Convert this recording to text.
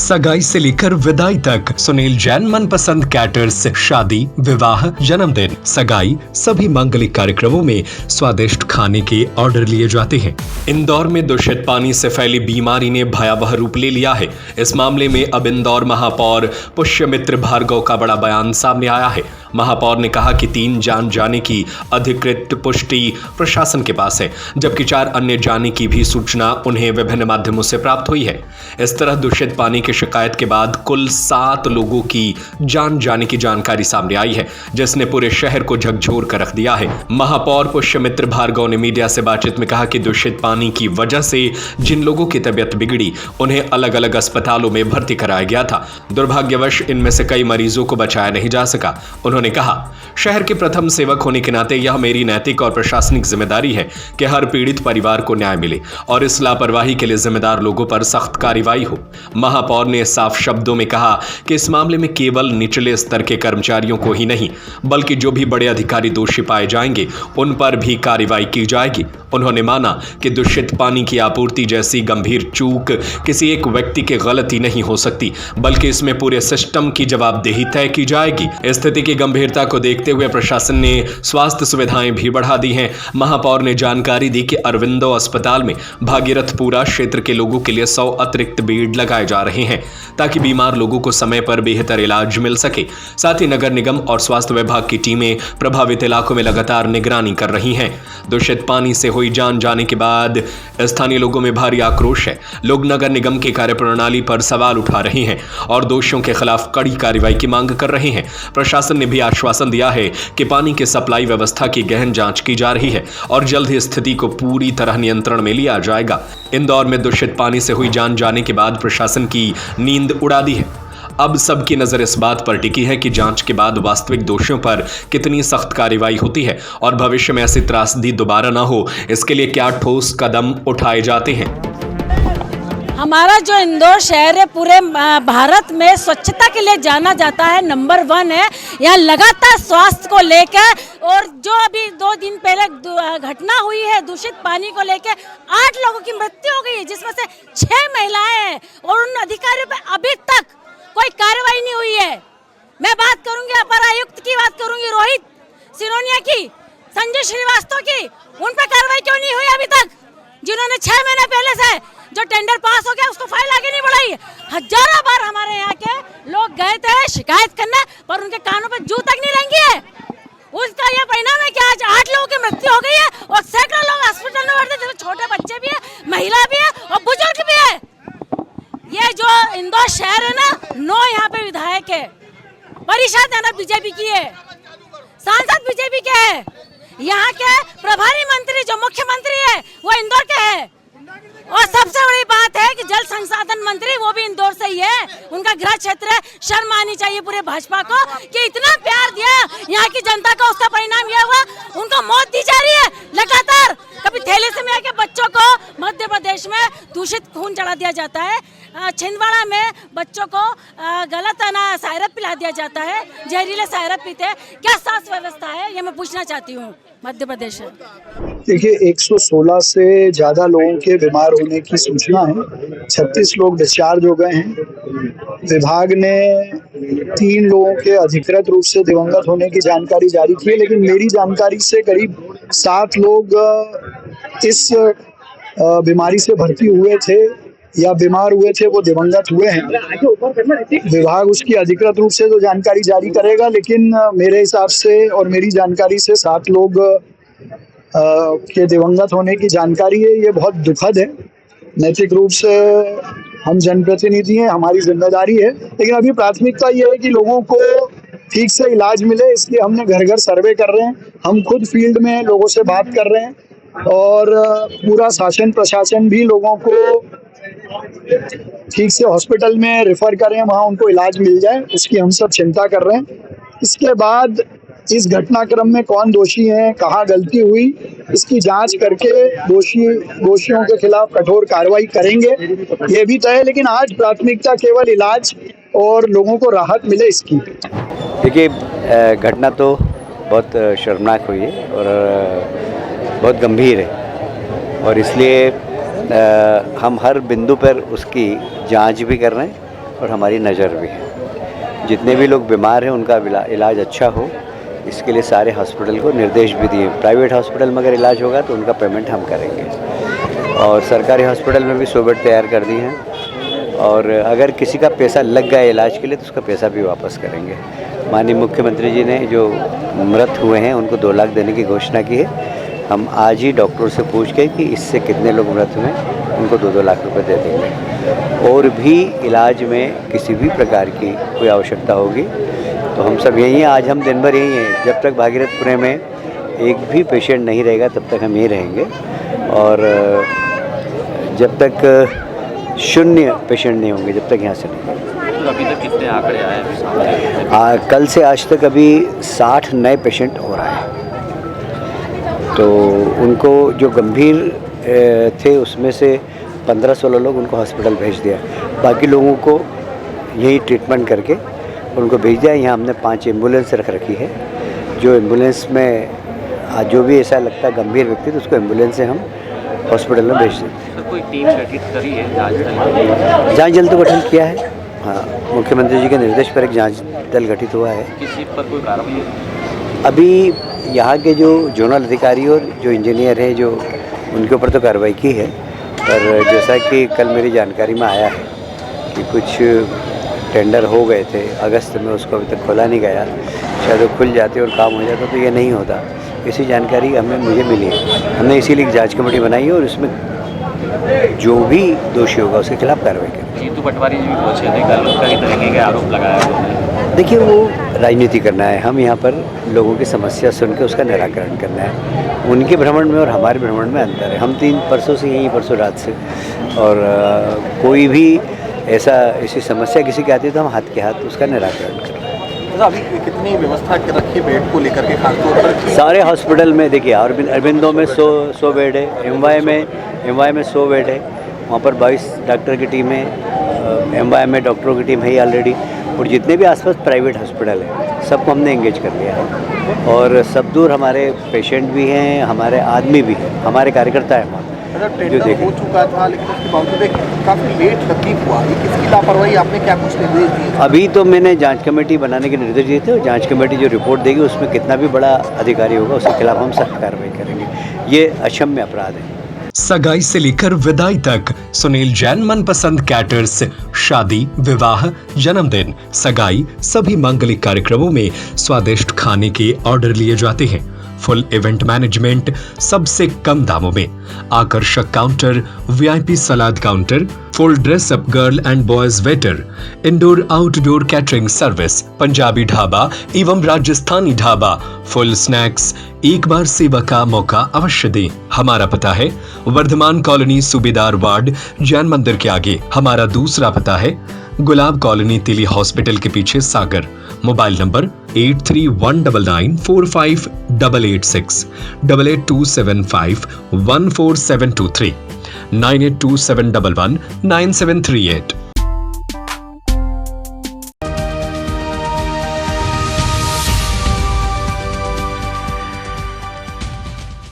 सगाई से लेकर विदाई तक सुनील जैन मनपसंद कैटर्स शादी, विवाह, जन्मदिन, सगाई सभी मांगलिक कार्यक्रमों में स्वादिष्ट खाने के ऑर्डर लिए जाते हैं। इंदौर में दूषित पानी से फैली बीमारी ने भयावह रूप ले लिया है। इस मामले में अब इंदौर महापौर पुष्यमित्र भार्गव का बड़ा बयान सामने आया है। महापौर ने कहा कि 3 जान जाने की अधिकृत पुष्टि प्रशासन के पास है, जबकि 4 अन्य जाने की भी सूचना उन्हें विभिन्न माध्यमों से प्राप्त हुई है। इस तरह दूषित पानी की शिकायत के बाद कुल 7 लोगों की जान जाने की जानकारी सामने आई है, जिसने पूरे शहर को झकझोर कर रख दिया है। महापौर पुष्यमित्र भार्गव ने मीडिया से बातचीत में कहा कि दूषित पानी की वजह से जिन लोगों की तबीयत बिगड़ी, उन्हें अलग अलग अस्पतालों में भर्ती कराया गया था। दुर्भाग्यवश इनमें से कई मरीजों को बचाया नहीं जा सका। उन्होंने कहा, शहर के प्रथम सेवक होने के नाते यह मेरी नैतिक और प्रशासनिक जिम्मेदारी है कि हर पीड़ित परिवार को न्याय मिले और इस लापरवाही के लिए जिम्मेदार लोगों पर सख्त कार्रवाई हो। महापौर ने साफ शब्दों में कहा कि इस मामले में केवल निचले स्तर के कर्मचारियों को ही नहीं, बल्कि जो भी बड़े अधिकारी दोषी पाए जाएंगे उन पर भी कार्रवाई की जाएगी। उन्होंने माना कि दूषित पानी की आपूर्ति जैसी गंभीर चूक किसी एक व्यक्ति की गलती नहीं हो सकती, बल्कि इसमें पूरे सिस्टम की जवाबदेही तय की जाएगी। स्थिति की गंभीरता को देखते हुए प्रशासन ने स्वास्थ्य सुविधाएं भी बढ़ा दी हैं। महापौर ने जानकारी दी कि अरविंदो अस्पताल में भागीरथपुरा क्षेत्र के लोगों के लिए 100 अतिरिक्त बेड लगाए जा रहे हैं, ताकि बीमार लोगों को समय पर बेहतर इलाज मिल सके। साथ ही नगर निगम और स्वास्थ्य विभाग की टीमें प्रभावित इलाकों में लगातार निगरानी कर रही हैं। दूषित पानी से हुई जान जाने के बाद स्थानीय लोगों में भारी आक्रोश है। लोग नगर निगम की कार्यप्रणाली पर सवाल उठा रहे हैं और दोषियों के खिलाफ कड़ी कार्रवाई की मांग कर रहे हैं। प्रशासन ने भी आश्वासन दिया है कि पानी की सप्लाई व्यवस्था की गहन जांच की जा रही है और जल्द ही स्थिति को पूरी तरह नियंत्रण में लिया जाएगा। इंदौर में दूषित पानी से हुई जान जाने के बाद प्रशासन की नींद उड़ा दी है। अब सबकी नजर इस बात पर टिकी है कि जांच के बाद वास्तविक दोषियों पर कितनी सख्त कार्रवाई होती है और भविष्य में ऐसी त्रासदी दोबारा न हो, इसके लिए क्या ठोस कदम उठाए जाते हैं। हमारा जो इंदौर शहर है पूरे भारत में स्वच्छता के लिए जाना जाता है, नंबर 1 है। यहाँ लगातार स्वास्थ्य को लेकर, और जो अभी 2 दिन पहले घटना हुई है दूषित पानी को लेकर, 8 लोगों की मृत्यु हो गई है, जिसमें से 6 महिलाएं हैं और उन अधिकारियों पर अभी तक कोई कार्रवाई नहीं हुई है। मैं बात करूंगी अपर आयुक्त की, बात करूंगी रोहित सिरोनिया की, संजय श्रीवास्तव की, उन पर कार्रवाई क्यों नहीं हुई अभी तक? जिन्होंने 6 महीने पहले से जो टेंडर पास हो गया उसको फाइल आगे नहीं बढ़ाई। हजारों बार हमारे यहाँ के लोग गए थे शिकायत करने, पर उनके कानों पर जू तक नहीं रेंगी है। उसका यह परिणाम है कि आज 8 लोगों की मृत्यु हो गई है और सैकड़ों लोग हॉस्पिटल में भर्ती थे। छोटे बच्चे भी है, महिला भी है और बुजुर्ग भी है। ये जो इंदौर शहर है ना, 9 यहाँ पे विधायक है, परिषद है ना बीजेपी की है, सांसद बीजेपी के है, यहाँ के प्रभारी मंत्री जो मुख्यमंत्री है वो इंदौर के है, और सबसे बड़ी बात है कि जल संसाधन मंत्री वो भी इंदौर से ही है, उनका गृह क्षेत्र है। शर्म आनी चाहिए पूरे भाजपा को कि इतना प्यार दिया यहाँ की जनता को, उसका परिणाम यह हुआ उनको मौत दी जा रही है लगातार। कभी थैलेसीमिया के बच्चों को मध्य प्रदेश में दूषित खून चढ़ा दिया जाता है, छिंदवाड़ा में बच्चों को गलत सायरप पिला दिया जाता है, जहरीले सायरप पीते हैं। क्या स्वास्थ्य व्यवस्था है, ये मैं पूछना चाहती हूँ मध्य प्रदेश में। देखिए, 116 से ज़्यादा लोगों के बीमार होने की सूचना है। 36 लोग डिस्चार्ज हो गए हैं। विभाग ने 3 लोगों के अधिकृत रूप से दिवंगत होने की जानकारी जारी की है, लेकिन मेरी जानकारी से करीब 7 लोग इस बीमारी से भर्ती हुए थे या बीमार हुए थे, वो दिवंगत हुए हैं। विभाग उसकी अधिकृत रूप से तो जानकारी जारी करेगा, लेकिन मेरे हिसाब से और मेरी जानकारी से 7 लोग के दिवंगत होने की जानकारी है। ये बहुत दुखद है। नैतिक रूप से हम जनप्रतिनिधि हैं, हमारी जिम्मेदारी है, लेकिन अभी प्राथमिकता ये है कि लोगों को ठीक से इलाज मिले, इसलिए हमने घर घर सर्वे कर रहे हैं। हम खुद फील्ड में लोगों से बात कर रहे हैं और पूरा शासन प्रशासन भी लोगों को ठीक से हॉस्पिटल में रेफर करें, वहाँ उनको इलाज मिल जाए, उसकी हम सब चिंता कर रहे हैं। इसके बाद इस घटनाक्रम में कौन दोषी हैं, कहाँ गलती हुई, इसकी जांच करके दोषियों के खिलाफ कठोर कार्रवाई करेंगे, ये भी तय है। लेकिन आज प्राथमिकता केवल इलाज और लोगों को राहत मिले इसकी। देखिए, घटना तो बहुत शर्मनाक हुई है और बहुत गंभीर है, और इसलिए हम हर बिंदु पर उसकी जांच भी कर रहे हैं और हमारी नज़र भी है। जितने भी लोग बीमार हैं उनका इलाज अच्छा हो, इसके लिए सारे हॉस्पिटल को निर्देश भी दिए। प्राइवेट हॉस्पिटल में अगर इलाज होगा तो उनका पेमेंट हम करेंगे, और सरकारी हॉस्पिटल में भी 100 बेड तैयार कर दिए हैं, और अगर किसी का पैसा लग गया इलाज के लिए तो उसका पैसा भी वापस करेंगे। माननीय मुख्यमंत्री जी ने जो मृत हुए हैं उनको 2 लाख देने की घोषणा की है। हम आज ही डॉक्टरों से पूछ के कि इससे कितने लोग मृत हुए उनको 2-2 लाख रुपए दे देंगे। और भी इलाज में किसी भी प्रकार की कोई आवश्यकता होगी तो हम सब यहीं हैं। आज हम दिन भर यहीं हैं। जब तक भागीरथपुरे में एक भी पेशेंट नहीं रहेगा तब तक हम यहीं रहेंगे, और जब तक 0 पेशेंट नहीं होंगे जब तक यहाँ से नहीं। तो अभी तक कितने आंकड़े आए हैं? कल से आज तक अभी 60 नए पेशेंट और आए, तो उनको जो गंभीर थे उसमें से 15-16 लोग उनको हॉस्पिटल भेज दिया। बाकी लोगों को यही ट्रीटमेंट करके उनको भेज दिया। यहाँ हमने 5 एम्बुलेंस रख रखी है, जो एम्बुलेंस में जो भी ऐसा लगता है गंभीर व्यक्ति तो उसको एम्बुलेंस से हम हॉस्पिटल में भेज देते हैं। सर, कोई टीम गठित करी है जांच दल तो गठन किया है, हाँ, मुख्यमंत्री जी के निर्देश पर एक जांच दल गठित हुआ है। किसी पर कोई कार्रवाई? अभी यहाँ के जो जोनल अधिकारी और जो इंजीनियर हैं जो उनके ऊपर तो कार्रवाई की है, पर जैसा कि कल मेरी जानकारी में आया है कि कुछ टेंडर हो गए थे अगस्त में, उसको अभी तक खोला नहीं गया। शायद वो खुल जाते और काम हो जाता तो ये नहीं होता। इसी जानकारी मुझे मिली है। हमने इसीलिए एक जांच कमेटी बनाई है और उसमें जो भी दोषी होगा उसके खिलाफ कार्रवाई करेंगे। जीतू पटवारी जी भी पहुँचे थे कल, कई तरीके के आरोप लगाया। देखिए, वो राजनीति करना है, हम यहाँ पर लोगों की समस्या सुन के उसका निराकरण करना है। उनके भ्रमण में और हमारे भ्रमण में अंतर है। हम 3 परसों से यहीं, परसों रात से, और कोई भी ऐसी समस्या किसी की आती है तो हम हाथ के हाथ उसका निराकरण कर रहे हैं। तो अभी कितनी व्यवस्था रखी बेड को लेकर के खासतौर पर? सारे हॉस्पिटल में देखिए, अरविंदो में 100 बेड है, एमवाई में 100 बेड है, वहाँ पर 22 डॉक्टर की टीम है, एमवाई में डॉक्टरों की टीम है ही ऑलरेडी, और जितने भी आसपास प्राइवेट हॉस्पिटल हैं सबको हमने एंगेज कर लिया है, और सब दूर हमारे पेशेंट भी हैं, हमारे आदमी भी हैं, हमारे कार्यकर्ता हैं वहाँ। टेंडर हो चुका था लेकिन उसके बावजूद काफ़ी लेट लतीफ़ हुआ, ये किसकी लापरवाही? आपने क्या कुछ निर्देश दिए? अभी तो मैंने जांच कमेटी बनाने के निर्देश दिए थे, और जांच कमेटी जो रिपोर्ट देगी उसमें कितना भी बड़ा अधिकारी होगा उसके खिलाफ हम सख्त कार्रवाई करेंगे। ये अक्षम्य अपराध है। सगाई से लेकर विदाई तक सुनील जैन मनपसंद कैटर्स शादी, विवाह, जन्मदिन, सगाई सभी मांगलिक कार्यक्रमों में स्वादिष्ट खाने के ऑर्डर लिए जाते हैं। फुल इवेंट मैनेजमेंट सबसे कम दामों में, आकर्षक counter, VIP salad counter, full dress up girl and boys waiter, indoor outdoor catering service, Punjabi dhaba एवं राजस्थानी ढाबा, फुल स्नैक्स। एक बार सेवा का मौका अवश्य दें। हमारा पता है वर्धमान कॉलोनी, सूबेदार वार्ड, जैन मंदिर के आगे। हमारा दूसरा पता है गुलाब कॉलोनी, तिली हॉस्पिटल के पीछे, सागर। Mobile number 8319458886, 8827514723, 9827119738।